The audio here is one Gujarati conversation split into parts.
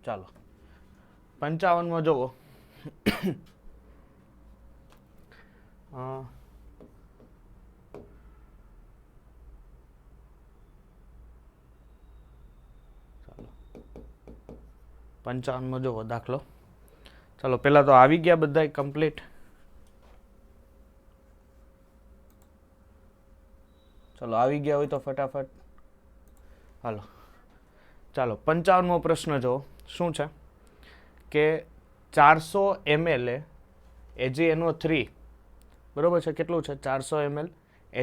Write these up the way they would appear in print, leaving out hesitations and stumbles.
ચાલો 55 જુઓ. ચાલો 55 જુઓ દાખલો. ચાલો પેલા તો આવી ગયા બધા કમ્પ્લીટ. ચાલો આવી ગયા હોય તો ફટાફટ હાલો. ચાલો 55મો પ્રશ્ન જો શું છે કે 400 ml AgNO3 બરોબર છે. કેટલું છે? 400 ml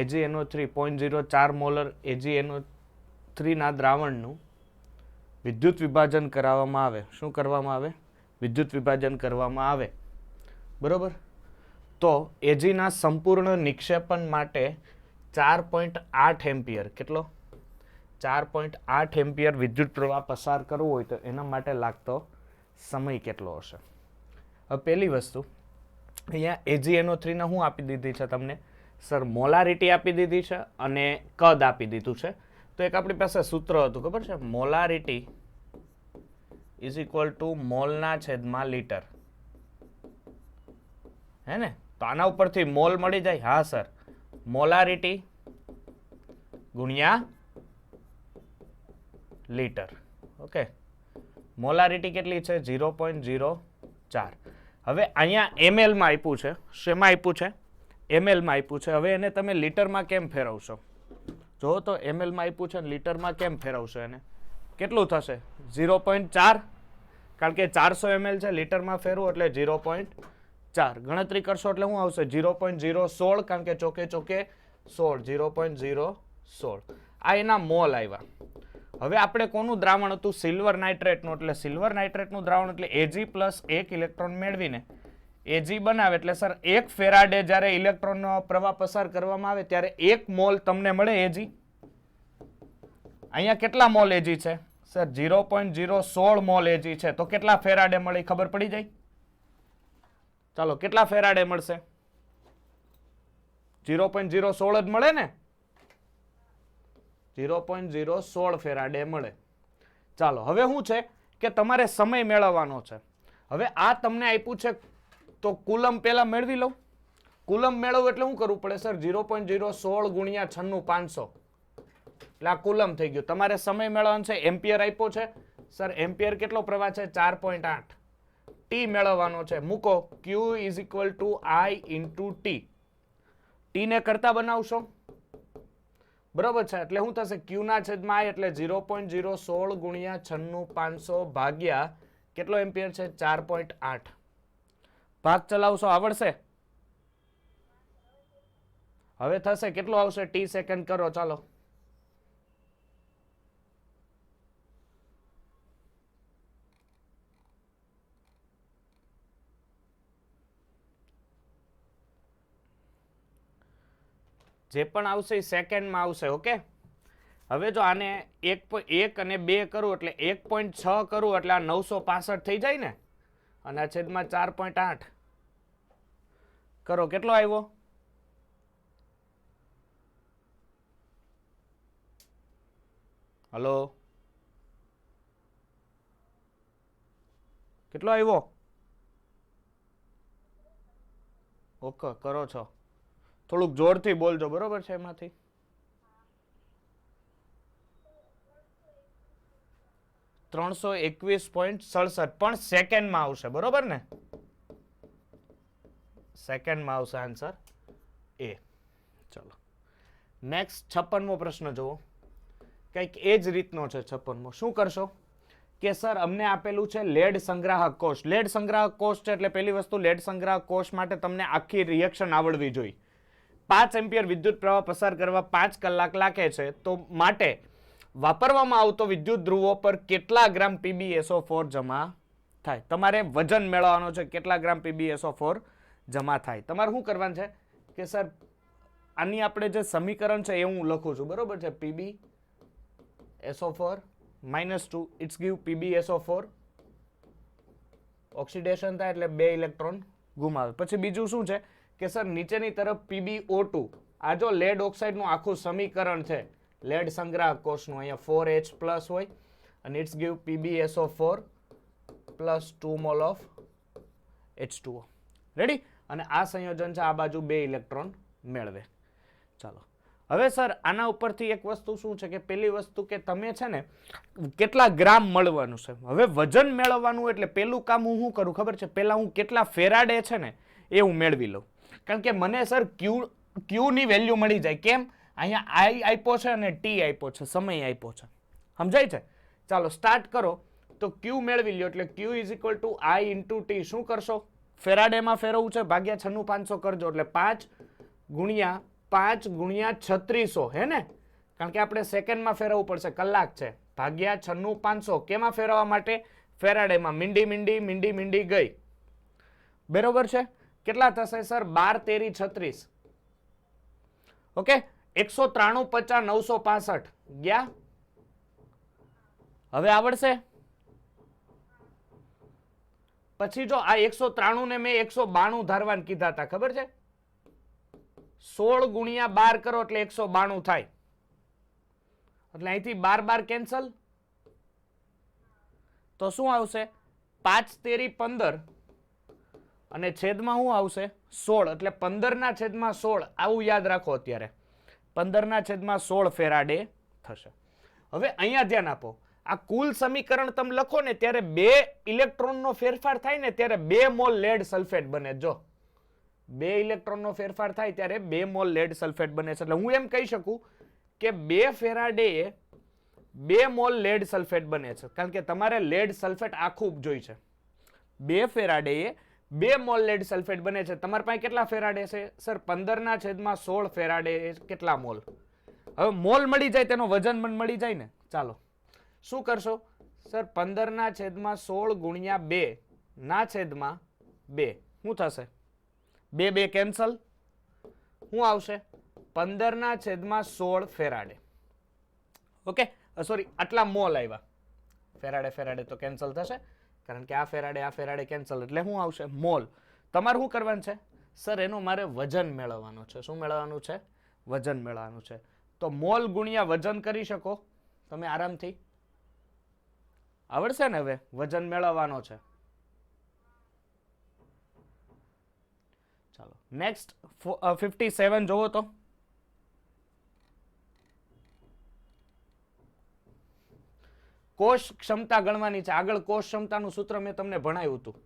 AgNO3 0.04 મોલર AgNO3 ના દ્રાવણનું વિદ્યુત વિભાજન કરાવવામાં આવે. શું કરવામાં આવે? વિદ્યુત વિભાજન કરવામાં આવે. બરોબર. તો Ag ના સંપૂર્ણ નિક્ષેપણ માટે 4.8 એમ્પિયર કેટલો 4.8 એમ્પિયર વિદ્યુત પ્રવાહ પસાર કરવો હોય તો એના માટે લાગતો સમય કેટલો હશે? હવે પહેલી વસ્તુ અહીંયા AgNO3 ને હું આપી દીધી છે તમને સર મોલારિટી આપી દીધી છે અને કદ આપી દીધું છે. તો એક આપણી પાસે સૂત્ર હતું ખબર છે મોલારિટી ઇઝ ઇક્વલ ટુ મોલના છેદમાં લીટર હે ને. તો આના ઉપરથી મોલ મળી જાય. હા સર મોલારિટી ગુણ્યા લીટર. ઓકે મોલારિટી કેટલી છે? 0.04. હવે અહીંયા ml માં આપ્યું છે. શેમાં આપ્યું છે? ml માં આપ્યું છે. હવે એને તમે લીટરમાં કેમ ફેરવશો? જો તો ml માં આપ્યું છે લીટરમાં કેમ ફેરવશો એને? કેટલું થશે? 0.4 કારણ કે 400 ml છે લીટરમાં ફેરવો એટલે 0.4 ગણતરી કરશો એટલે શું આવશે? 0.016 કારણ કે ચોકે ચોકે 16 0.016 આ એના મોલ આવ્યા. હવે આપણે કોનું દ્રાવણ હતું? સિલ્વર નાઇટ્રેટનું. એટલે સિલ્વર નાઇટ્રેટનું દ્રાવણ એટલે Ag પ્લસ 1 ઇલેક્ટ્રોન મેળવીને Ag બનાવે. એટલે સર 1 ફેરાડે જ્યારે ઇલેક્ટ્રોનનો પ્રવાહ પસાર કરવામાં આવે ત્યારે 1 મોલ તમને મળે Ag. અહીંયા કેટલા મોલ Ag છે સર? 0.016 મોલ Ag છે. તો કેટલા ફેરાડે મળી ખબર પડી જાય? ચાલો કેટલા ફેરાડે મળશે? 0.016 જ મળે ને. 0.016 ફેરાડે મળે. ચાલો હવે શું છે કે તમારે સમય મેળવવાનો છે. હવે આ તમને આપ્યું છે તો કુલમ પેલા મેળવી લઉં. કુલમ મેળવવું એટલે શું કરવું પડે સર? 0.016 ગુણ્યા 96,500 એટલે આ કુલમ થઈ ગયું. તમારે સમય મેળવવાનો છે. એમ્પિયર આપ્યો છે સર. એમ્પિયર કેટલો પ્રવાહ છે? 4.8. ટી મેળવવાનો છે. મૂકો Q is equal two I into T. T ને કરતા બનાવશો બરોબર છે. એટલે શું થશે? Q ના છેદમાં I એટલે 0.016 ગુણ્યા 96,500 ભાગ્યા કેટલો એમ્પિયર છે? 4.8. ભાગ ચલાવશો આવડશે? હવે થશે કેટલો આવશે? ટી સેકન્ડ કરો ચાલો. જે પણ આવશે એ સેકન્ડમાં આવશે. ઓકે હવે જો આને 1 અને 2 કરું એટલે 1.6 કરું એટલે આ 965 થઈ જાય ને. અને આ છેદમાં 4.8 કરો કેટલો આવ્યો? હલો કેટલો આવ્યો? ઓકે કરો છો. થોડુંક જોરથી બોલજો બરોબર છે. એમાંથી 321.67 પણ સેકન્ડમાં આવશે બરોબર ને. સેકન્ડમાં આવશે આન્સર એ. ચલો નેક્સ્ટ 56મો પ્રશ્ન જુઓ. કંઈક એ જ રીતનો છે 56મો. શું કરશો કે સર અમને આપેલું છે લેડ સંગ્રાહક કોષ. લેડ સંગ્રાહક કોષ છે એટલે પહેલી વસ્તુ લેડ સંગ્રાહક કોષ માટે તમને આખી રિએક્શન આવડવી જોઈએ. 5 એમ્પિયર વિદ્યુત પ્રવાહ પસાર કરવા 5 કલાક લાગે છે. તો માટે વાપરવામાં આવતો વિદ્યુત ધ્રુવો પર કેટલા ગ્રામ PbSO4 જમા થાય? તમારે વજન મેળવવાનો છે. કેટલા ગ્રામ PbSO4 જમા થાય? તમારે શું કરવાનું છે કે સર આની આપણે જે સમીકરણ છે એ હું લખું છું બરોબર છે. PbSO4 -2 it's give PbSO4 oxidation થાય એટલે 2 ઇલેક્ટ્રોન ગુમાવે. પછી બીજું શું છે કે સર નીચેની તરફ PbO2 આ જો લેડ ઓક્સાઇડનું આખું સમીકરણ છે લેડ સંગ્રાહક કોષનું. અહીંયા 4H+ હોય અને it's give PbSO4 plus 2 mole of H2O. Ready? અને આ સંયોજન છે, આ બાજુ 2 ઇલેક્ટ્રોન મેળવે. ચાલો હવે સર આના ઉપરથી એક વસ્તુ શું છે કે પેલી વસ્તુ કે તમે છે ને કેટલા ગ્રામ મળવાનું છે. હવે વજન મેળવવાનું એટલે પેલું કામ હું શું કરું ખબર છે, પેલા હું કેટલા ફેરાડે છે ને એ હું મેળવી લઉં. કારણ કે મને સર ક્યુ ની વેલ્યુ મળી જાય. કેમ? અહીંયા આઈ આપ્યો છે અને ટી આપ્યો છે, સમય આપ્યો છે. સમજાય છે? ચાલો સ્ટાર્ટ કરો. તો ક્યુ મેળવી લ્યો એટલે Q is equal to I into T. શું કરશો? ફેરાડેમાં ફેરવવું છે, ભાગ્યા 96,500 કરજો એટલે 5 ગુણ્યા 3600 હે ને? કારણ કે આપણે સેકન્ડમાં ફેરવવું પડશે, કલાક છે. ભાગ્યા 96,500 કેમાં ફેરવવા માટે? ફેરાડેમાં. મીંડી ગઈ. બરોબર છે? કેટલા થશે સર? 12 તેરી 36. ઓકે, 193 50 965 ગયા. હવે આવડશે? પછી જો આ 193 ને મેં 192 ધારવાન કીધા હતા, ખબર છે? 16 ગુણ્યા 12 કરો એટલે 192 થાય. એટલે અહીંથી 12 કેન્સલ. તો શું આવશે? 5 તેરી 15 અને છેદમાં શું આવશે? 16. એટલે 15/16. આવું યાદ રાખો અત્યારે. 15/16 ફેરાડે થશે. હવે અહીંયા ધ્યાન આપો. આ કુલ સમીકરણ તમે લખો ને ત્યારે 2 ઇલેક્ટ્રોનનો ફેરફાર થાય ને ત્યારે 2 મોલ લેડ સલ્ફેટ બને. જો 2 ઇલેક્ટ્રોનનો ફેરફાર થાય ત્યારે 2 મોલ લેડ સલ્ફેટ બને છે. એટલે હું એમ કહી શકું કે 2 ફેરાડે 2 મોલ લેડ સલ્ફેટ બને છે. કારણ કે તમારે લેડ સલ્ફેટ આખું જોઈ છે. 2 ફેરાડે 2 મોલ લેડ સલ્ફેટ બને છે. તમારી પાસે કેટલા ફેરાડે છે સર? 15/16 ફેરાડે કેટલા મોલ? હવે મોલ મળી જાય તેનો વજન પણ મળી જાય ને. ચાલો શું કરશો સર? 15/16 ગુણ્યા 2 ના છેદમાં 2 શું થશે? 2 કેન્સલ. શું આવશે? 15/16 ફેરાડે. ઓકે, સોરી, આટલા મોલ આવ્યા. ફેરાડે તો કેન્સલ થશે કારણ કે આ ફેરાડે કેન્સલ. એટલે શું આવશે? મોલ. તમારે શું કરવાનું છે સર? એનું મારે વજન મેળવવાનું છે. શું મેળવવાનું છે? વજન મેળવવાનું છે. તો મોલ ગુણ્યા વજન કરી શકો તમે આરામથી. આવડશે ને? હવે વજન મેળવવાનો છે. ચાલો નેક્સ્ટ 57 જોવો તો. કોષ ક્ષમતા ગણવાની છે. આગળ કોષ ક્ષમતાનું સૂત્ર મેં તમને ભણાવ્યું હતું.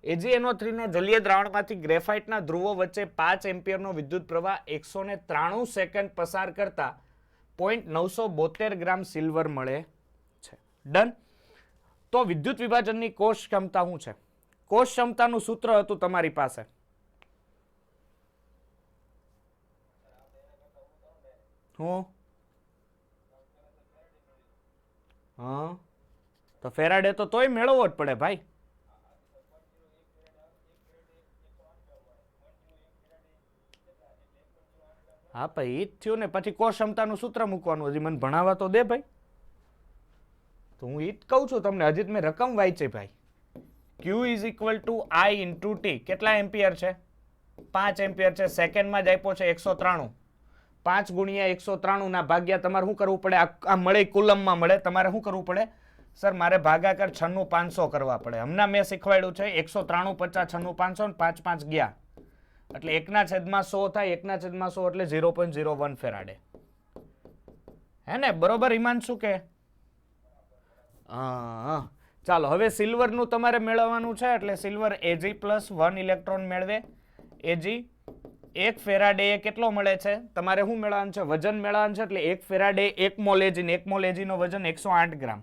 AgNO3 ના જલીય દ્રાવણમાંથી ગ્રેફાઇટના ધ્રુવો વચ્ચે 5 એમ્પિયરનો વિદ્યુત પ્રવાહ 193 સેકન્ડ પસાર કરતા 0.972 ગ્રામ સિલ્વર મળે છે. ડન. તો વિદ્યુત વિભાજનની કોષ ક્ષમતા શું છે? કોષ ક્ષમતાનું સૂત્ર હતું તમારી પાસે. હું હા, તો ફેરાડે તો તોય મેળવવો જ પડે ભાઈ. હા ભાઈ, ઈ જ થયું ને. પછી કોષ ક્ષમતાનું સૂત્ર મૂકવાનું. હજી મને ભણાવવા તો દે ભાઈ. તો હું ઈ જ કહું છું તમને. હજી મેં રકમ વાંચી ભાઈ. Q is equal two I into T. કેટલા એમ્પિયર છે? 5 એમ્પિયર છે. સેકન્ડમાં જ આપ્યો છે 193. 5 ગુણ્યા 193 ના ભાગ્યા તમારે શું કરવું પડે? આ મળે કુલમમાં મળે. તમારે શું કરવું પડે સર? મારે ભાગાકાર 96,500 કરવા પડે. હમણાં મેં શીખવાડ્યું છે 193 50 96,500 ને 5 5 ગયા એટલે 1/100 થાય. 1/100 એટલે 0.01 ફેરાડે. હે ને? બરોબર હિમાંશુ કે? હા. ચાલો હવે સિલ્વરનું તમારે મેળવવાનું છે. એટલે સિલ્વર Ag+1 ઇલેક્ટ્રોન મેળવે. Ag 1 ફેરાડે કેટલો મળે છે? તમારે શું મેળવવાનું છે? વજન મેળવવાનું છે. એટલે 1 ફેરાડે 1 મોલ Ag ને 1 મોલ Ag નો વજન 108 ગ્રામ.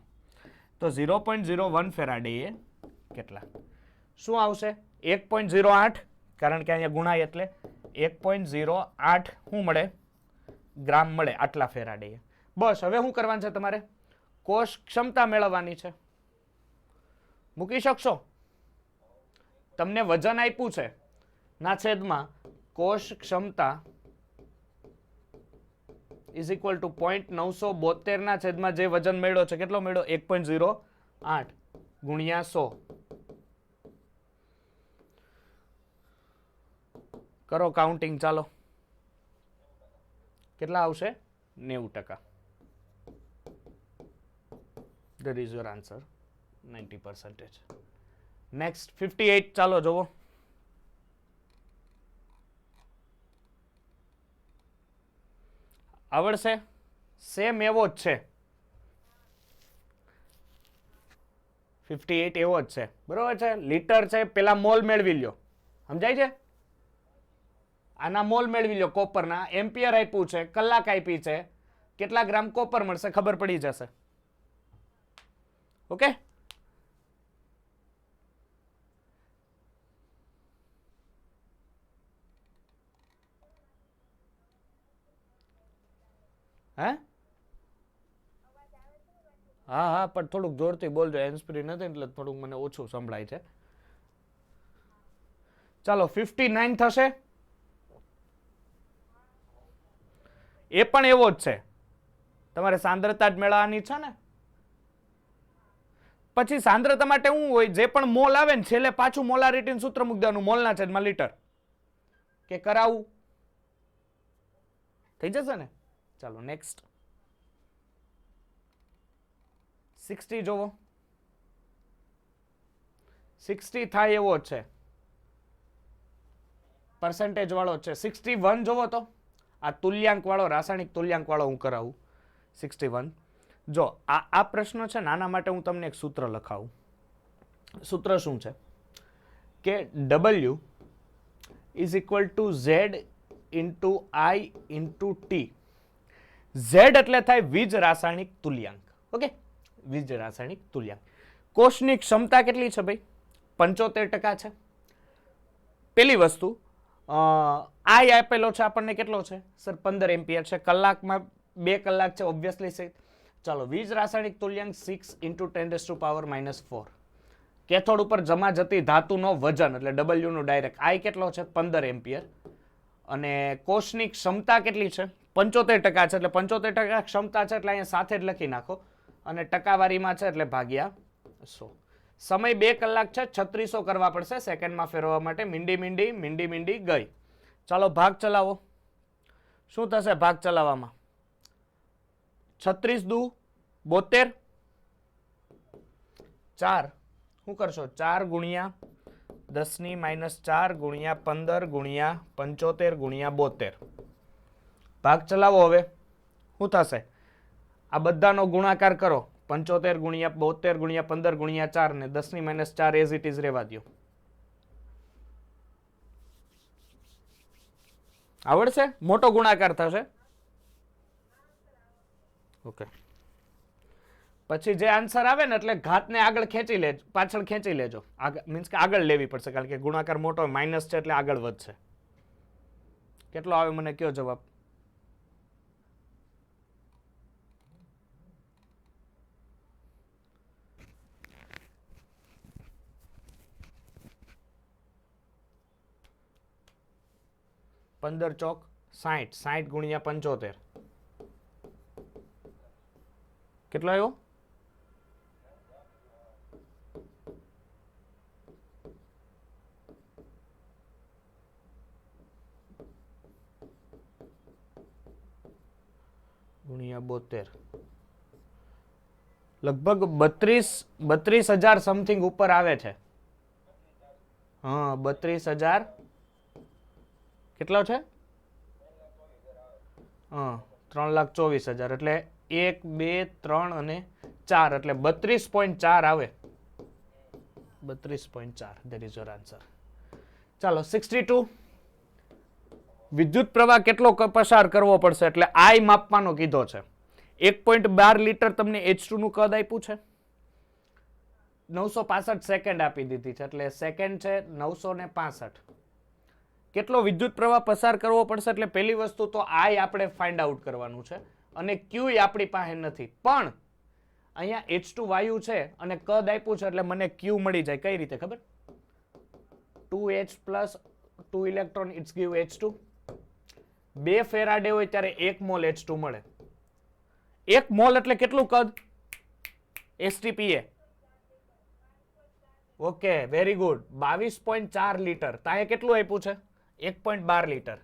તો 0.01 ફેરાડે કેટલા? શું આવશે? 1.08. કારણ કે અહીંયા ગુણાય એટલે 1.08 શું મળે? ગ્રામ મળે. આટલા ફેરાડે. બસ હવે શું કરવાનું છે તમારે? કોષ ક્ષમતા મેળવવાની છે. મૂકી શકશો? તમને વજન આપ્યું છે ના છેદમાં કોષ ક્ષમતા ઇઝ ઇક્વલ ટુ 0.972 ના છેદમાં જે વજન મળ્યો છે. કેટલો મળ્યો? 1.08 ગુણ્યા 100. કરો કાઉન્ટિંગ. ચાલો કેટલા આવશે? 90%. That is your answer. 90%. Next 58 ચાલો જોવો. આવડશે? સેમ એવો જ છે. 58 એવો જ છે, બરોબર છે. લીટર છે, પેલા મોલ મેળવી લ્યો, સમજાય છે? આના મોલ મેળવી લ્યો કોપરના, એમ્પિયર આપ્યું છે, કલાક આપી છે, કેટલા ગ્રામ કોપર મળશે ખબર પડી જશે. ઓકે, હે? હા હા, પણ થોડુંક જોરથી બોલજો, હેન્ડસ્ફ્રી નથી એટલે થોડુંક મને ઓછું સંભળાય છે. ચાલો 59 થશે. એ પણ એવો જ છે, તમારે સાંદ્રતા જ મેળવવાની છે ને. પછી સાંદ્રતા માટે શું હોય, જે પણ મોલ આવે ને છેલ્લે પાછું મોલારિટીનું સૂત્ર મૂકી દેવાનું, મોલના છેદમાં લીટર, કે કરાવું થઈ જશે ને. ચાલો નેક્સ્ટ 60 જોવો. 60 થાય એવો જ છે, પર્સન્ટેજ વાળો છે. 61 જોવો તો, આ તુલ્યાંક વાળો, રાસાયણિક તુલ્યાંક વાળો હું કરાવું. 61 જો આ પ્રશ્ન છે ને, આના માટે હું તમને એક સૂત્ર લખાવું. સૂત્ર શું છે કે W is equal two Z into I into T. Z એટલે થાય વીજ રાસાયણિક તુલ્યાંક. ઓકે, વીજ રાસાયણિક તુલ્યાંક. કોષની ક્ષમતા કેટલી છે ભાઈ? 75% છે. પેલી વસ્તુ I આપેલો છે આપણને કેટલો છે સર? 15 એમ્પિયર છે. કલાકમાં 2 કલાક છે ઓબ્વિયસલી. ચાલો, વીજ રાસાયણિક તુલ્યાંક 6 ઇન્ટુ 10⁻⁻⁴. કેથોડ ઉપર જમા જતી ધાતુનો વજન એટલે W નું ડાયરેક્ટ I કેટલો છે? 15 એમ્પિયર. અને કોષની ક્ષમતા કેટલી છે? 75% છે, એટલે 75% ક્ષમતા છે એટલે અહીંયા સાથે જ લખી નાખો, અને ટકાવારીમાં છે એટલે ભાગ્યા 100. સમય 2 કલાક છે, 3600 કરવા પડશે સેકન્ડમાં ફેરવવા માટે. મીંડી ગઈ. ચાલો ભાગ ચલાવો. શું થશે ભાગ ચલાવવામાં? 36 દુ 72, 4 શું કરશો? 4 ગુણ્યા 10⁻⁴ ગુણ્યા 15 ગુણ્યા 75 ગુણ્યા 72. ભાગ ચલાવો. હવે શું થશે? આ બધાનો ગુણાકાર કરો. 75 ગુણ્યા 72 ગુણ્યા 15 ગુણ્યા 4 ને 10⁻⁴ એઝ ઇટ ઇઝ રહેવા દો. આવડશે? મોટો ગુણાકાર થશે. ઓકે, પછી જે આન્સર આવે ને એટલે ઘાતને આગળ ખેંચી લેજો, પાછળ ખેંચી લેજો. મીન્સ કે આગળ લેવી પડશે, કારણ કે ગુણાકાર મોટો માઇનસ છે એટલે આગળ વધશે. કેટલો આવે મને કયો જવાબ? પંદર ચોક 60, 60 ગુણ્યા 75 કેટલો આવ્યો? ગુણ્યા 72, લગભગ 32,000 સમથિંગ ઉપર આવે છે. હા, 32,000 કેટલો છે? હા, 3,24,000 એટલે 1, 2, 3 અને 4 એટલે 32.4 આવે. 32.4 that is your answer. ચાલો 62, વિદ્યુત પ્રવાહ કેટલો પસાર કરવો પડશે એટલે I માપવાનો કીધો છે. 1.12 લીટર તમને H2 નું કદ આપ્યું છે. 965 સેકન્ડ આપી દીધી છે, એટલે સેકન્ડ છે 965. કેટલો વિદ્યુત પ્રવાહ પસાર કરવો પડશે એટલે પહેલી વસ્તુ તો I આપણે ફાઇન્ડ આઉટ કરવાનું છે, અને Q આપણી પાસે નથી. પણ અહીંયા H2 વાયુ છે અને કદ આપ્યું છે એટલે મને Q મળી જાય. કઈ રીતે ખબર? 2H plus 2 electron it's give H2. 2 faraday હોય ત્યારે 1 મોલ H2 મળે. 1 મોલ એટલે કેટલું કદ? STPA. Okay, very good. 22.4 litre. તાએ કેટલું આપ્યું છે? 1.12 લીટર.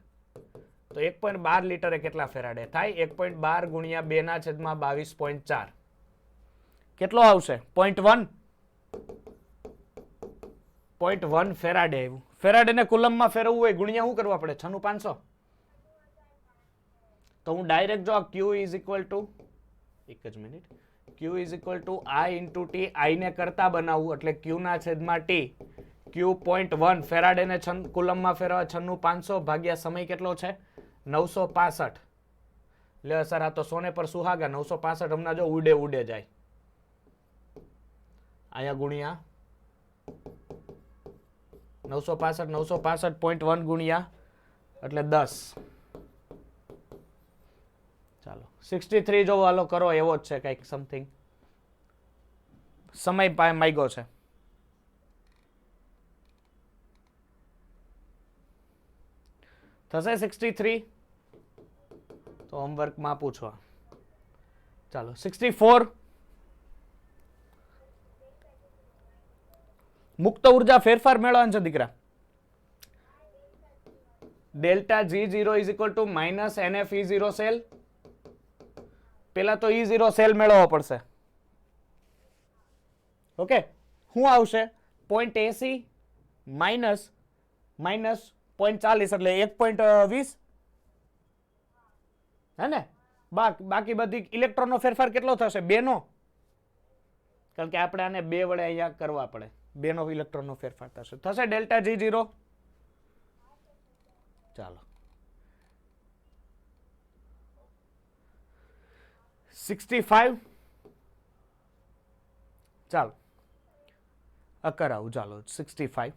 તો 1.12 લીટરે કેટલા ફેરાડે થાય? 1.12 ગુણ્યા 2 ના છેદમાં 22.4 કેટલો આવશે? 0.1. 0.1 ફેરાડે આવ્યું. ફેરાડેને કુલમમાં ફેરવવું હોય ગુણ્યા શું કરવા પડે? 6/500. તો હું ડાયરેક્ટ જો આ Q ઇઝ ઇક્વલ ટુ, એક જ minute, Q is equal two I into T, I ને કરતા બનાવવું એટલે Q ના છેદમાં T, Q 0.1 ફેરાડેને કુલમમાં ફેરવા 6/500 ભાગ્યા સમય કેટલો છે? 965. લે સર આ તો સોને પર સુહાગા. 965 હમણાં જો ઉડે જાય. અહીંયા ગુણ્યા 965 0.1 ગુણ્યા એટલે 10. ચાલો 63 જો વાલો કરો એવો જ છે કંઈક સમથિંગ. સમય માગ્યો છે. થશે 63? તો હોમવર્કમાં પૂછવા. ચાલો 64. મુક્ત ઉર્જા ફેરફાર મેળવવાનું છે દીકરા. Delta G0 is equal to minus NF E0 cell. પેલા તો E0 સેલ મેળવવો પડશે. ઓકે, શું આવશે? 0.80 માઇનસ 0.40 એટલે 1.20 હે ને? બાકી બધી ઇલેક્ટ્રોનનો ફેરફાર કેટલો થશે? 2 નો. કારણ કે આપણે આને 2 વડે અહીંયા કરવા પડે. 2 નો ઇલેક્ટ્રોનનો ફેરફાર થશે ડેલ્ટા G0. ચાલો 65. ચાલો કરાવું. ચાલો 65.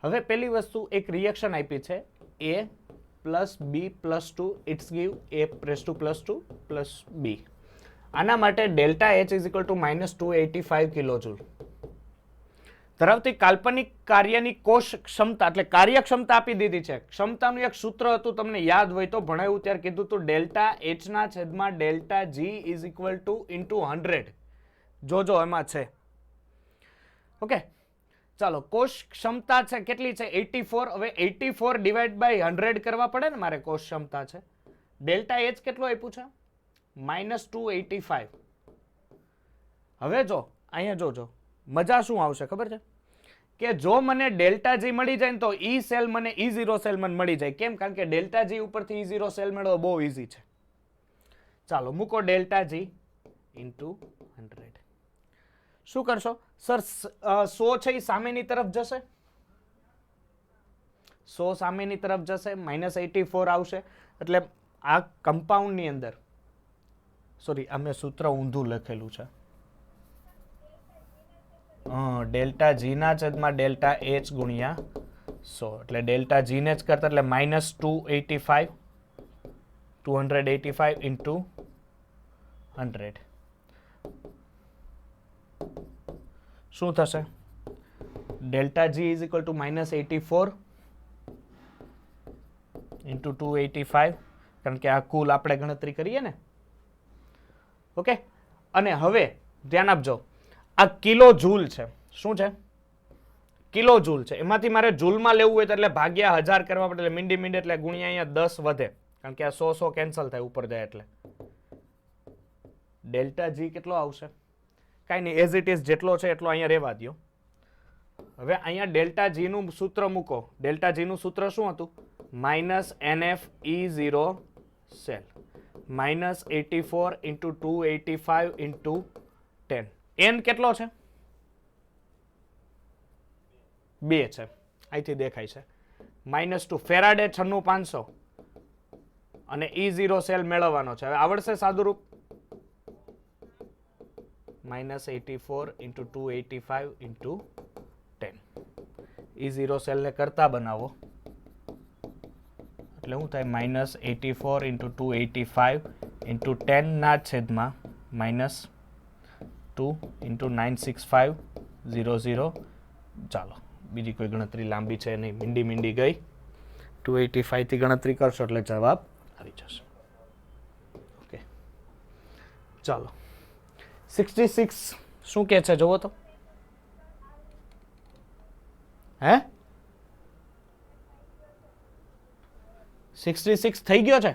હવે પેલી વસ્તુ એક રિએક્શન આપી છે A plus B plus 2 it's give A press to plus 2 plus B. આના માટે delta H is equal to minus 285 kilojoule ધરાવતી કાલ્પનિક કાર્યની કોષ ક્ષમતા એટલે કાર્યક્ષમતા આપી દીધી છે. ક્ષમતાનું એક સૂત્ર હતું, તમને યાદ હોય તો ભણાવ્યું ત્યારે કીધું હતું, ડેલ્ટા H ના છેદમાં delta G is equal two into 100. જોજો એમાં છે. ઓકે ચાલો કોષ ક્ષમતા છે કેટલી છે? 84. હવે 84 ડિવાઈડ બાય 100 કરવા પડે ને મારે. કોષ ક્ષમતા છે. ડેલ્ટા H કેટલું આપ્યું છે? માઇનસ 285. હવે જો અહીંયા જોજો મજા શું આવશે ખબર છે? કે જો મને ડેલ્ટા G મળી જાય ને તો E સેલ મને E0 સેલ મને મળી જાય. કેમ? કારણ કે ડેલ્ટા G ઉપરથી E0 સેલ મેળવવો બહુ ઈઝી છે. ચાલો મૂકો ડેલ્ટા G ઇન્ટુ 100. શું કરશો સર? 100 છે એ સામેની તરફ જશે. 100 સામેની તરફ જશે. માઇનસ 84 આવશે. એટલે આ કમ્પાઉન્ડની અંદર, સોરી આ મેં સૂત્ર ઊંધું લખેલું છે. ડેલ્ટા G ના છેદમાં ડેલ્ટા H ગુણ્યા 100 એટલે ડેલ્ટા G ને જ કરતા એટલે માઇનસ 285 ઇન્ટુ 100 શું થશે? Delta G is equal to minus 84 into 285 કારણ કે આ કુલ આપણે ગણતરી કરીએ ને. ઓકે અને હવે ધ્યાન આપજો આ કિલો જૂલ છે. શું છે? કિલો જૂલ છે. એમાંથી મારે જૂલમાં લેવું હોય તો એટલે ભાગ્યા 1000 કરવા પડે એટલે મીંડી એટલે ગુણ્યા અહીંયા 10 વધે કારણ કે આ 100 કેન્સલ થાય ઉપર જાય એટલે. ડેલ્ટા G કેટલો આવશે? કાંઈ નહીં, એઝ ઇટ ઇઝ જેટલો છે એટલો અહીંયા રહેવા દો. હવે અહીંયા ડેલ્ટા G નું સૂત્ર મૂકો. ડેલ્ટા G નું સૂત્ર શું હતું? Minus NF E0 cell minus 84 into 285 into 10. N કેટલો છે? 2 છે. અહીંથી દેખાય છે. -2 ફેરાડે 96500 અને E0 સેલ મેળવવાનો છે. હવે આવડશે સાદું રૂપ? -84 ઇન્ટુ 285 ઇન્ટુ 10. E0 સેલ ને કરતા બનાવો એટલે શું થાય? -84 ઇન્ટુ 285 ઇન્ટુ 10 ના છેદમાં -2 ઇન્ટુ 96500. ચાલો બીજી કોઈ ગણતરી લાંબી છે નહીં, મીંડી ગઈ. 285 થી ગણતરી કરશો એટલે જવાબ આવી જશે. ઓકે ચાલો 66 શું કહે છે જુઓ તો. હે 66 થઈ ગયો છે?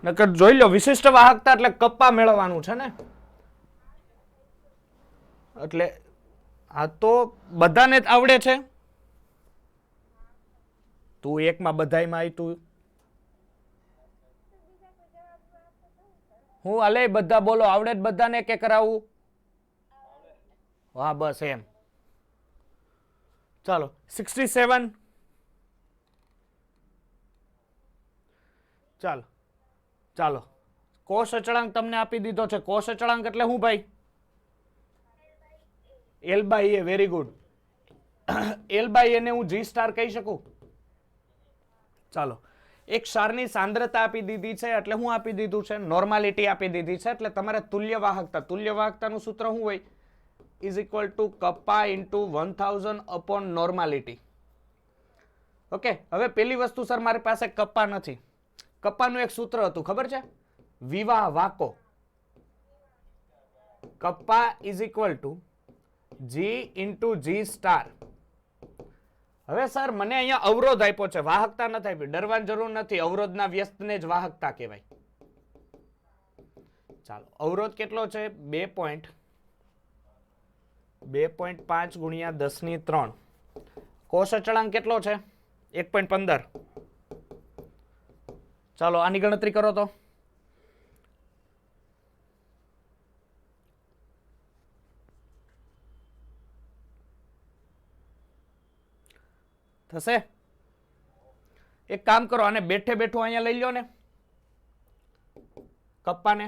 નકર જોઈ લો વિશિષ્ટ વાહકતા એટલે કપ્પા મેળવવાનું છે ને. એટલે આ તો બધાને જ આવડે છે. તું એકમાં બધાયમાં આવી તું હું અલે બધા બોલો આવડે જ બધાને કે કરાવું? હા બસ એમ. ચાલો 67. ચાલો ચાલો કોષ અચળાંક તમને આપી દીધો છે. કોષ અચળાંક એટલે શું ભાઈ? L by A. Very good. L by એને હું જી સ્ટાર કહી શકું? ચાલો એક ક્ષારની સાંદ્રતા આપી દીધી છે એટલે હું આપી દીધું છે? નોર્માલિટી આપી દીધી છે એટલે તમારે તુલ્ય વાહકતા. તુલ્ય વાહકતાનું સૂત્ર શું હોય? Is equal two kappa into 1000 upon normality. Okay હવે પેલી વસ્તુ સર મારી પાસે કપ્પા નથી. કપ્પાનું એક સૂત્ર હતું ખબર છે? વિવાહ વાકો. Kappa is equal to G into G star. હવે સર મને અહીંયા અવરોધ આપ્યો છે, વાહકતા નથી આપી. ડરવાની જરૂર નથી, અવરોધના વ્યસ્તને જ વાહકતા કહેવાય. ચાલો અવરોધ કેટલો છે? 2.5 ગુણ્યા 10⁻3. કોષ અચળાંક કેટલો છે? 1.15. ચાલો આની ગણતરી કરો તો. થશે? એક કામ કરો, આને બેઠે બેઠું અહીંયા લઈ લો ને કપ્પાને.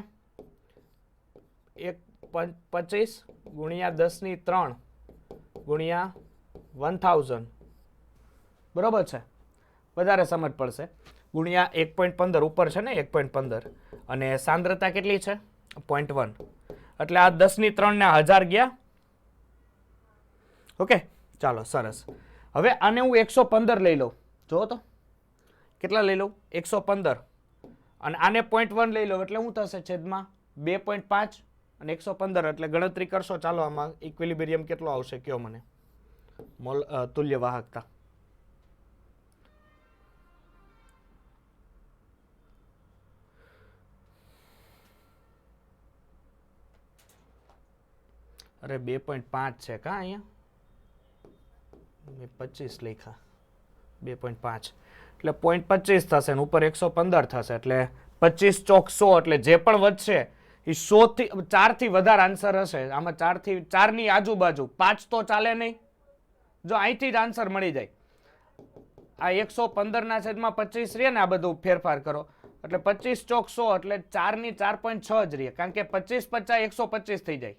25 ગુણ્યા 10⁻3 ગુણ્યા 1000 બરોબર છે? વધારે સમજ પડશે. ગુણ્યા 1.15 ઉપર છે ને 1.15 અને સાંદ્રતા કેટલી છે? 0.1 એટલે આ 10⁻3 ને 1000 ગયા. ઓકે ચાલો સરસ. હવે આને હું 115 લઈ લઉં. જો તો કેટલા લઈ લઉં? 115 અને આને 0.1 લઈ લઉં એટલે શું થશે? છેદમાં 2.5 અને 115 એટલે ગણતરી કરશો. ચાલો આમાં ઇક્વિલિબ્રિયમ કેટલો આવશે કયો મને? તુલ્ય વાહકતા. અરે 2.5 છે કા અહીંયા? મેં 25 લખ્યા. 2.5 એટલે 0.25 થશે ને ઉપર 115 થશે એટલે 25 ચોક 100 એટલે જે પણ વધશે એ 100 થી 4 થી વધારે આન્સર હશે. આમાં 4 થી 4 ની આજુબાજુ 5 તો ચાલે નહીં. જો અહીંથી જ આન્સર મળી જાય. આ 115 ના છેદમાં 25 રહે ને, આ બધું ફેરફાર કરો એટલે 25 ચોક 100 એટલે 4 ની 4.6 જ રહે. કારણ કે 25 50 125 થઈ જાય.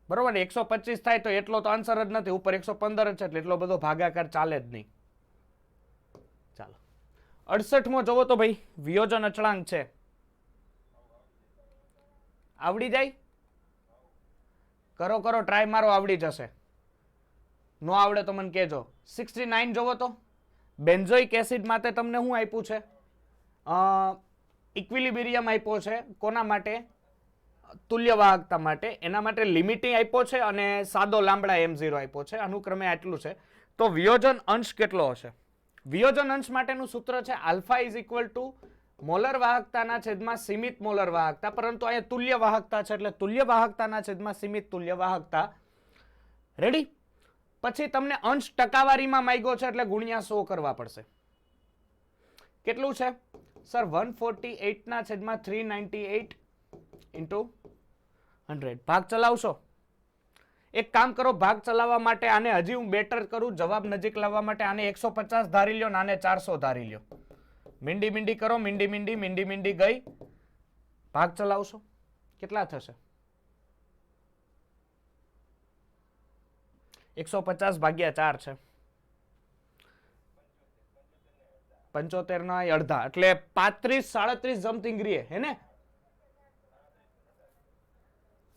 બરોબર ને? 125 થાય તો એટલો તો આન્સર જ નથી. ઉપર 115 જ છે એટલે એટલો બધો ભાગાકાર ચાલે જ નહીં. ચાલો 68મો જોવો તો ભાઈ વિયોજન અચળાંક છે. આવડી જાય? કરો કરો ટ્રાય મારો, આવડી જશે. નો આવડે તો મને કહેજો. 69 જોવો તો બેન્ઝોઇક એસિડ માટે તમને શું આપ્યું છે? ઇક્વિલિબ્રિયમ આપ્યો છે. કોના માટે? તુલ્ય વાહકતા માટે. એના માટે લિમિટિંગ આપ્યો છે અને સાદો લાંબડા M0 આપ્યો છે. અનુક્રમે આટલું છે. તો વિયોજન અંશ કેટલો હશે? વિયોજન અંશ માટેનું સૂત્ર છે alpha is equal to molar વાહકતાના છેદમાં સીમિત મોલર વાહકતા. પરંતુ અહીંયા તુલ્ય વાહકતા છે એટલે તુલ્ય વાહકતાના છેદમાં સીમિત તુલ્ય વાહકતા. રેડી? પછી તમને અંશ ટકાવારીમાં માંગ્યો છે એટલે ગુણ્યા 100 કરવા પડશે. કેટલું છે સર? 148 ના છેદમાં 398 ઇન્ટુ 100. ભાગ ચલાવશો? એક કામ કરો, ભાગ ચલાવવા માટે આને હજી હું બેટર કરું, જવાબ નજીક લાવવા માટે આને 150 ધારી લ્યો ને આને 400 ધારી લ્યો. મીંડી મીંડી કરો, મીંડી મીંડી મીંડી મીંડી ગઈ. ભાગ ચલાવશો કેટલા થશે? 150 ભાગ્યા 4 છે 75 ના અડધા એટલે 35 37 સમથિંગ રહે હે ને?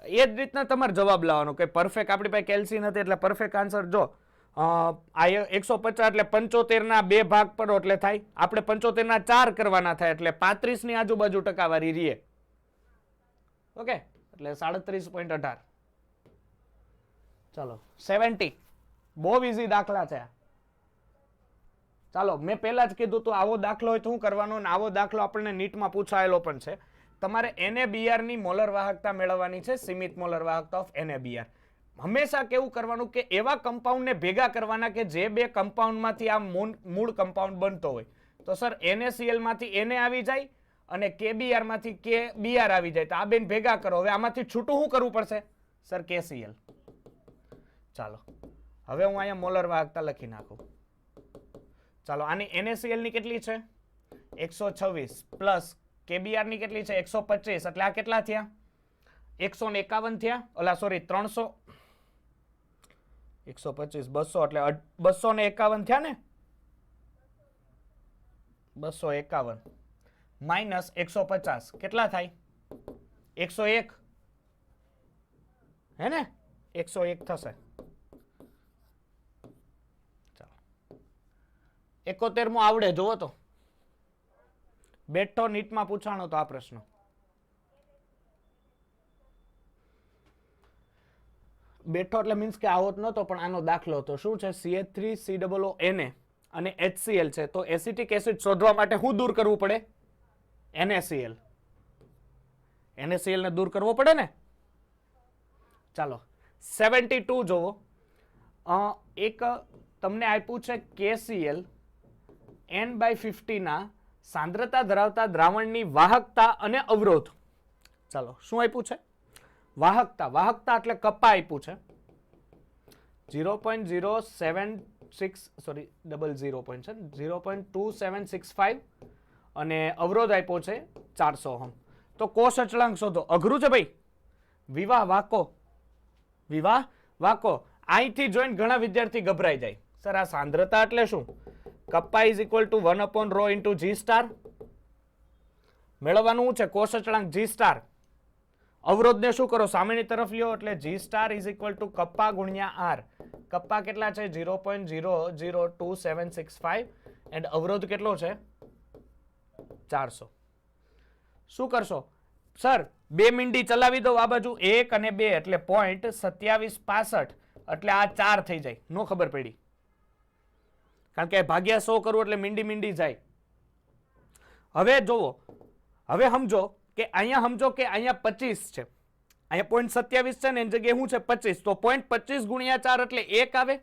એ જ રીતના તમારે જવાબ લાવવાનો. કઈ પરફેક્ટ આપણી પાસે કેલ્સી નથી એટલે પરફેક્ટ આન્સર જો આ 150 એટલે 75 ના 2 ભાગ પડો એટલે થાય. આપણે 75 ના 4 કરવાના થાય એટલે 35 ની આજુબાજુ ટકાવારી રહે. ઓકે એટલે 37.18. ચાલો 70. બહુ ઇઝી દાખલા છે. ચાલો મેં પહેલા જ કીધું તો આવો દાખલો હોય તો શું કરવાનો? આવો દાખલો આપણને નીટમાં પૂછાયેલો પણ છે. તમારે NaBr ની મોલર વાહકતા મેળવવાની છે. સીમિત મોલર વાહકતા ઓફ NaBr. હંમેશા કેવું કરવાનું કે એવા કમ્પાઉન્ડને ભેગા કરવાના કે જે બે કમ્પાઉન્ડમાંથી આ મૂળ કમ્પાઉન્ડ બનતો હોય. તો સર NaCl માંથી Na આવી જાય અને KBr માંથી KBr આવી જાય. તો આ બેન ભેગા કરો. હવે આમાંથી છૂટું શું કરવું પડશે સર? KCl. ચાલો હવે હું અહીંયા મોલર વાહકતા લખી નાખું. ચાલો આની NaCl ની કેટલી છે 126 પ્લસ KBr ની કેટલી છે 125. એટલે આ કેટલા થયા 151 થયા. ઓલા સોરી 300 125 200 એટલે 251 થયા ને. 251 માઇનસ 150 કેટલા થાય 101 હે ને 101 થશે. ચાલો 71મો આવડે જોવો તો. બેઠો નીટમાં પૂછાણો તો આ પ્રશ્ન. બેઠો એટલે મીન્સ કે આવો જ નહોતો પણ આનો દાખલો હતો. શું છે CH3COO અને HCl છે. તો એસિટિક એસિડ શોધવા માટે શું દૂર કરવું પડે NaCl. NaCl ને દૂર કરવો પડે ને. ચાલો 72 જોવો. એક તમને આપ્યું છે KCl N/50 ના સાંદ્રતા ધરાવતા દ્રાવણની વાહકતા અને અવરોધ. ચાલો શું આપ્યું છે વાહકતા. વાહકતા એટલે કપ્પા આપ્યું છે 0.076 સોરી ડબલ 0 પોઈન્ટ છે 0.2765 અને અવરોધ આપ્યો છે 400 ઓહમ. તો કોષ અચળાંક શોધો. અઘરું છે ભાઈ. વિવાહ વાકો અહીંથી જોઈને ઘણા વિદ્યાર્થી ગભરાઈ જાય. સર આ સાંદ્રતા એટલે શું? Kappa is equal to 1/ρ into G star. મેળવવાનું છે કોષ અચળાંક G સ્ટાર. અવરોધને શું કરો સામેની તરફ લ્યો એટલે G star is equal two kappa ગુણ્યા R. કપ્પા કેટલા છે 0.00275 એન્ડ અવરોધ કેટલો છે 400. શું કરશો સર? બે મીંડી ચલાવી દો આ બાજુ 1 અને 2 એટલે 0.2765 એટલે આ 4 થઈ જાય. નો ખબર પડી કારણ કે ભાગ્યા 100 કરવું એટલે મીંડી જાય. હવે જોવો હવે સમજો કે અહીંયા સમજો કે અહીંયા 25 છે અહીંયા 0.27 છે ને એની જગ્યાએ શું છે 25. તો 0.25 ગુણ્યા 4 એટલે 1 આવે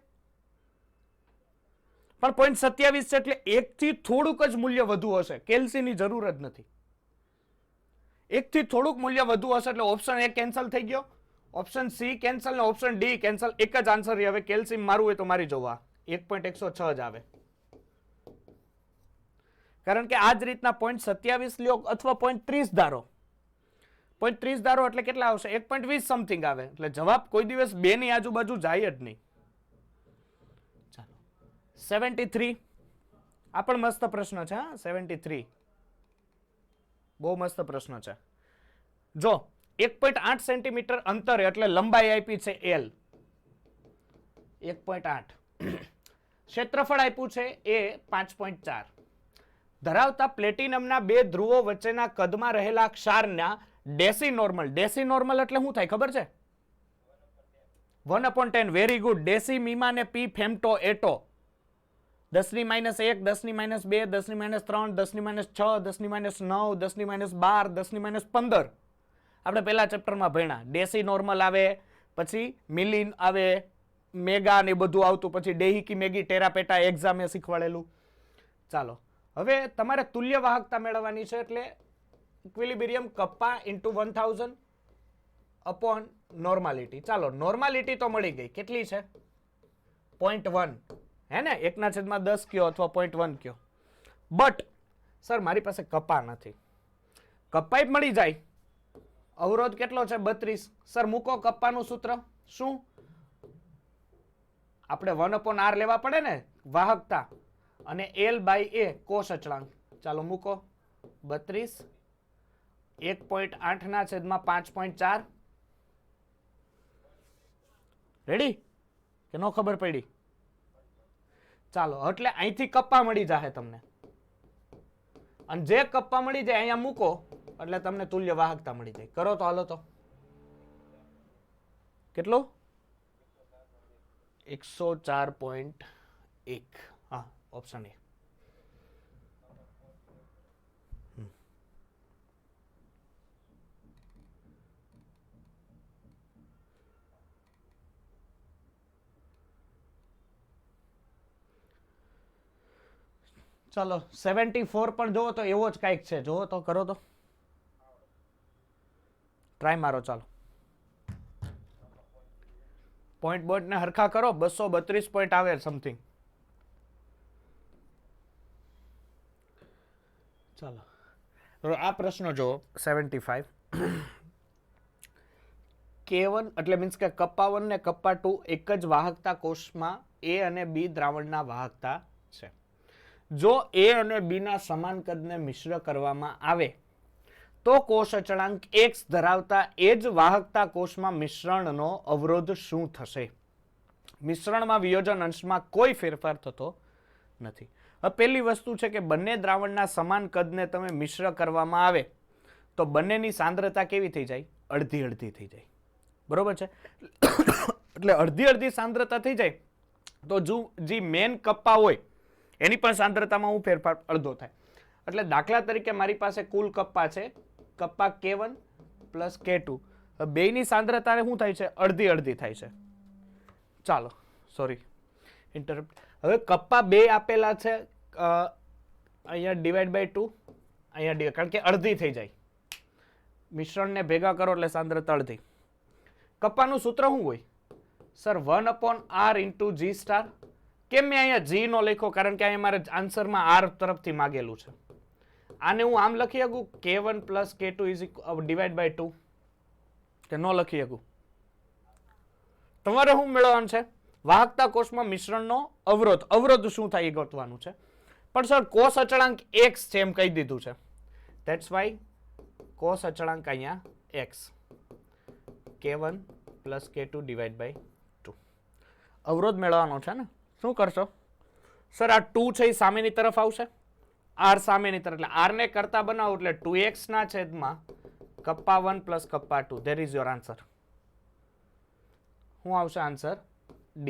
પણ 0.27 છે એટલે 1 થી થોડુંક જ મૂલ્ય વધુ હશે. કેલ્સીની જરૂર જ નથી. 1 થી થોડુંક મૂલ્ય વધુ હશે એટલે ઓપ્શન A કેન્સલ થઈ ગયો. ઓપ્શન C કેન્સલ ને ઓપ્શન D કેન્સલ. એક જ આન્સર હવે કેલ્શિયમ મારવું હોય તો મારી જોવા 1.106 જ આવે. કારણ કે આ જ રીતના 0.27 લ્યો અથવા 0.30 ધારો 0.30 ધારો એટલે કેટલા આવશે 1.20 સમથિંગ આવે. એટલે જવાબ કોઈ દિવસ 2 ની આજુબાજુ જાય જ નહીં. ચાલો 73 આ પણ મસ્ત પ્રશ્ન છે. 73 બહુ મસ્ત પ્રશ્ન છે. જો 1.8 સેન્ટીમીટર અંતરે એટલે લંબાઈ આપી છે L 1.8 ક્ષેત્રફળ આપ્યું છે A 5.4 ધરાવતા પ્લેટિનમના બે ધ્રુવો વચ્ચેના કદમાં રહેલા ક્ષારના ડેસિનોર્મલ. ડેસિનોર્મલ એટલે શું થાય ખબર છે 1/10. Very good. ડેસી મીમા ને પી ફેમ્ટો એટો 10 ની -1 10 ની -2 10 ની -3 10 ની -6 10 ની -9 10 ની -12 10 ની -15 આપણે પહેલા ચેપ્ટરમાં ભણ્યા. ડેસી નોર્મલ આવે પછી મિલિન આવે મેગા ને બધું આવતું પછી ડેહિકી મેગી ટેરાપેટા એક્ઝામે શીખવાડેલું. ચાલો હવે તમારે તુલ્ય વાહકતા મેળવવાની છે એટલે equilibrium kappa into 1000 upon normality. ચાલો નોર્માલિટી તો મળી ગઈ. કેટલી છે 0.1 હે ને 1/10 કયો અથવા 0.1 કયો. બટ સર મારી પાસે કપ્પા નથી. કપ્પા મળી જાય. અવરોધ કેટલો છે 32. સર મૂકો કપ્પાનું સૂત્ર. શું આપણે 1/r લેવા પડે ને વાહકતા અને L/A કોષ અચળાંક. ચાલો મૂકો 32 1.8 ના છેદમાં 5.4 રેડી કે નો ખબર પડી. ચાલો એટલે અહીંથી કપ્પા મળી જાય તમને અને જે કપ્પા મળી જાય અહીંયા મૂકો એટલે તમને તુલ્ય વાહકતા મળી જાય. કરો તો હાલો તો કેટલું 104.1 હા ઓપ્શન A. ચાલો 74 પણ જોવો તો એવો જ કાંઈક છે, જોવો તો, કરો તો ટ્રાય મારો. ચાલો પોઈન્ટ બોઈન્ટ ને હરખા કરો. 232 પોઈન્ટ આવે સમથિંગ. ચાલો આ પ્રશ્ન જો 75 K1 એટલે મીન્સ કે કપ્પા 1 ને કપ્પા 2 એક જ વાહકતા કોષમાં A અને B દ્રાવણના વાહકતા છે. જો A અને B ના સમાન કદને મિશ્ર કરવામાં આવે તો કોષ અચળાંક x ધરાવતા એ જ વાહકતા કોષમાં મિશ્રણનો અવરોધ શું થશે? મિશ્રણમાં વિયોજન અંશમાં કોઈ ફેરફાર થતો નથી. હવે પહેલી વસ્તુ છે કે બંને દ્રાવણના સમાન કદને તમે મિશ્ર કરવામાં આવે તો બંનેની સાંદ્રતા કેવી થઈ જાય? અડધી અડધી થઈ જાય. બરોબર છે? એટલે અડધી અડધી સાંદ્રતા થઈ જાય તો જે મેન કપ્પા હોય એની પણ સાંદ્રતામાં હું ફેરફાર અડધો થાય. એટલે દાખલા તરીકે મારી પાસે કુલ કપ્પા છે, કપ્પા K1 પ્લસ K2. બેયની સાંદ્રતાને શું થાય છે? અડધી અડધી થાય છે. ચાલો સોરી ઇન્ટરપ્ટ. હવે કપ્પા 2 આપેલા છે, અહીંયા ડિવાઈડ બાય 2, અહીંયા કારણ કે અડધી થઈ જાય. મિશ્રણને ભેગા કરો એટલે સાંદ્રતા અડધી. કપ્પાનું સૂત્ર શું હોય sir? 1/r into G star. કેમ મેં અહીંયા G નો લખ્યો? કારણ કે અહીંયા મારે આન્સરમાં R તરફથી માગેલું છે. આને હું આમ લખી શકું K1 plus K2 is divide by 2 કે ન લખી શકું? તમારે શું મેળવવાનું છે? વાહકતા કોષમાં મિશ્રણનો અવરોધ. અવરોધ શું થાય એ ગોતવાનું છે. પણ સર કોષ અચળાંક x છે એમ કહી દીધું છે. ધેટ્સ વાય કોષ અચળાંક અહીંયા x. K1 plus K2 divide by 2. અવરોધ મેળવવાનો છે ને? શું કરશો સર? આ 2 છે એ સામેની તરફ આવશે, r સામેની તરફ, એટલે r ને કરતા બનાવો એટલે 2x ના છેદમાં kappa 1 plus kappa 2. There is your answer. શું આવશે આન્સર? D.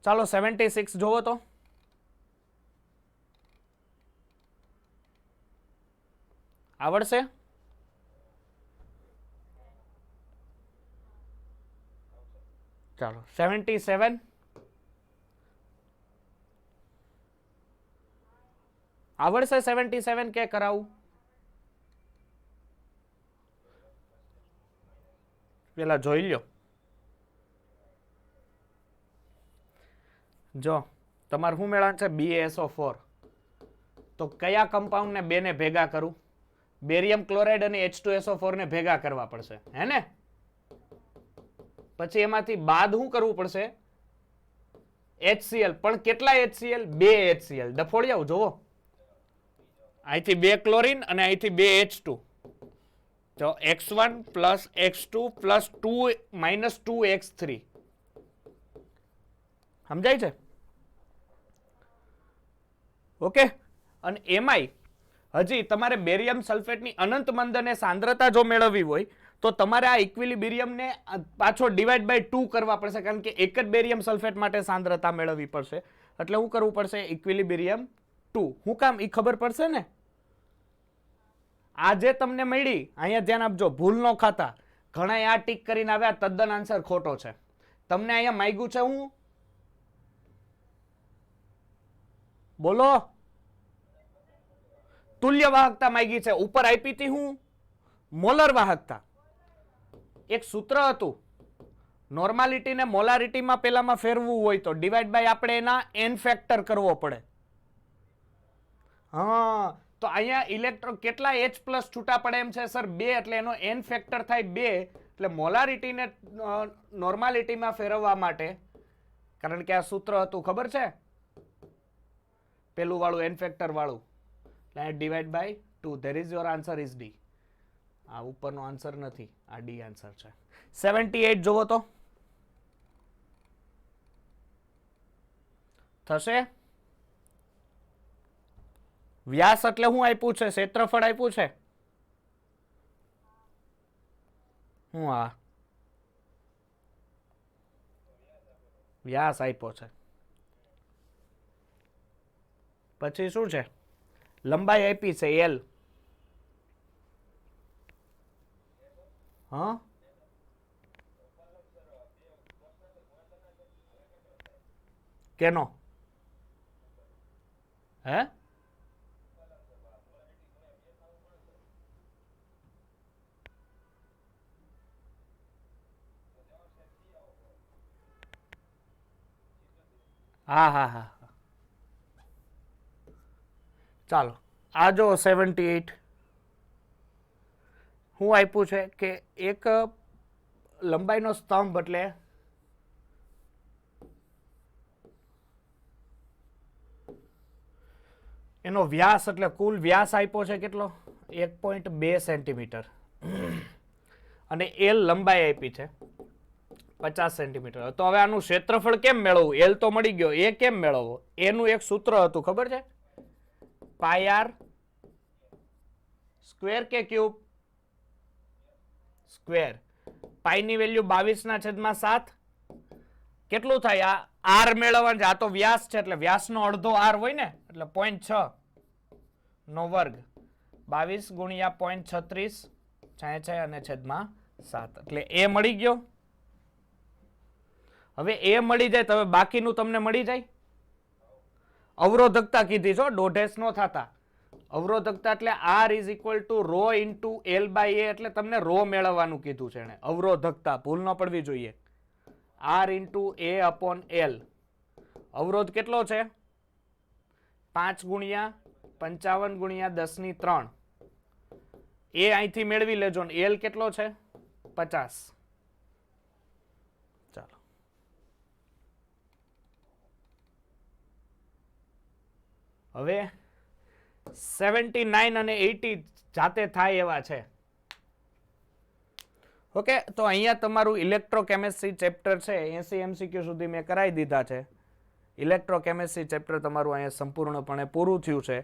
ચાલો 76 જોવો તો. આવડશે? ચાલો 77 આવડશે? 77 કે કરાવું? પેલા જોઈ લ્યો. જો તમારે શું મેળવવાનું છે? BaSO4. તો કયા કમ્પાઉન્ડને બે ને ભેગા કરું? બેરિયમ ક્લોરાઇડ અને H2SO4 ને ભેગા કરવા પડશે, હે ને? પછી એમાંથી બાદ શું કરવું પડશે? HCl. પણ કેટલા HCl? 2 HCl. ડફોડી આવું જોવો. અહીંથી 2 ક્લોરીન અને અહીંથી 2 H2. તો X1 plus X2 plus 2 minus 2 X3. સમજાય છે? ઓકે. અને એમાંય હજી તમારે બેરિયમ સલ્ફેટની અનંત મંદને સાંદ્રતા જો મેળવવી હોય તો તમારે આ ઇક્વિલિબ્રિયમને પાછો ડિવાઈડ બાય 2 કરવા પડશે, કારણ કે એક જ બેરિયમ સલ્ફેટ માટે સાંદ્રતા મેળવવી પડશે. એટલે શું કરવું પડશે? ઇક્વિલિબ્રિયમ 2. હું કામ એ ખબર પડશે ને? આ જે તમને મળી અહીંયા ધ્યાન આપજો, ભૂલ ન ખાતા. ઘણા આ ટીક કરીને આવ્યા, તદ્દન આન્સર ખોટો છે. તમને અહીંયા માંગ્યું છે હું બોલો? તુલ્ય વાહકતા માંગી છે. ઉપર આપી હતી હું મોલર વાહકતા. એક સૂત્ર હતું, નોર્માલિટી ને મોલારિટીમાં પેલામાં ફેરવું હોય તો ડિવાઈડ બાય આપણે એના n ફેક્ટર કરવો પડે. હા, તો અહીંયા ઇલેક્ટ્રોન કેટલા H પ્લસ છૂટા પડે એમ છે સર? 2. એટલે એનો n ફેક્ટર થાય 2. એટલે મોલારિટીને નોર્માલિટીમાં ફેરવવા માટે, કારણ કે આ સૂત્ર હતું ખબર છે પેલું વાળું n ફેક્ટર વાળું, એટલે divide by 2. There is your answer is D. આ ઉપરનો આન્સર નથી, આ D આન્સર છે. 78 જોવો તો થશે? વ્યાસ એટલે શું આપ્યું છે? ક્ષેત્રફળ આપ્યું છે. હું આ વ્યાસ આપ્યો છે. પછી શું છે? લંબાઈ આપી છે L. હા, કેનો? હે હા હા હા ચાલો આ જો 78 શું આપ્યું છે કે એક લંબાઈનો સ્તંભ એટલે એનો વ્યાસ એટલે કુલ વ્યાસ આપ્યો છે કેટલો 1.2 સેન્ટીમીટર અને એલ લંબાઈ આપી છે 50 સેન્ટીમીટર. તો હવે આનું ક્ષેત્રફળ કેમ મેળવવું? એલ તો મળી ગયો, એ કેમ મેળવવો? એનું એક સૂત્ર હતું ખબર છે, પાઈ આર સ્ક્વેર કે ક્યુબ? સ્ક્વેર. પાઈની વેલ્યુ 22/7 કેટલું થાય? આ આર મેળવવાનું છે, આ તો વ્યાસ છે એટલે વ્યાસનો અડધો આર હોય ને, એટલે 0.6 નો વર્ગ 22 ગુણ્યા 0.36 66 અને છેદમાં 7 એટલે એ મળી ગયો. હવે એ મળી જાય તો હવે બાકીનું તમને મળી જાય. અવરોધકતા કીધી છો, દોઢેસ નો થતા. અવરોધકતા એટલે R is equal to rho into L by A, એટલે તમને રો મેળવવાનું કીધું છે એને. અવરોધકતા ભૂલ ન પડવી જોઈએ. આર ઇન્ટુ એ અપોન એલ. અવરોધ કેટલો છે? 5 ગુણ્યા 55 ગુણ્યા 10⁻3. એ અહીંથી મેળવી લેજો ને એલ કેટલો છે? 50. ચાલો હવે 79 અને 80 જાતે થાય એવા છે. ઓકે, તો અહીંયા તમારું ઇલેક્ટ્રોકેમિસ્ટ્રી ચેપ્ટર છે 80 MCQ સુધી મેં કરાવી દીધા છે. ઇલેક્ટ્રોકેમિસ્ટ્રી ચેપ્ટર તમારું અહીંયા સંપૂર્ણપણે પૂરું થયું છે.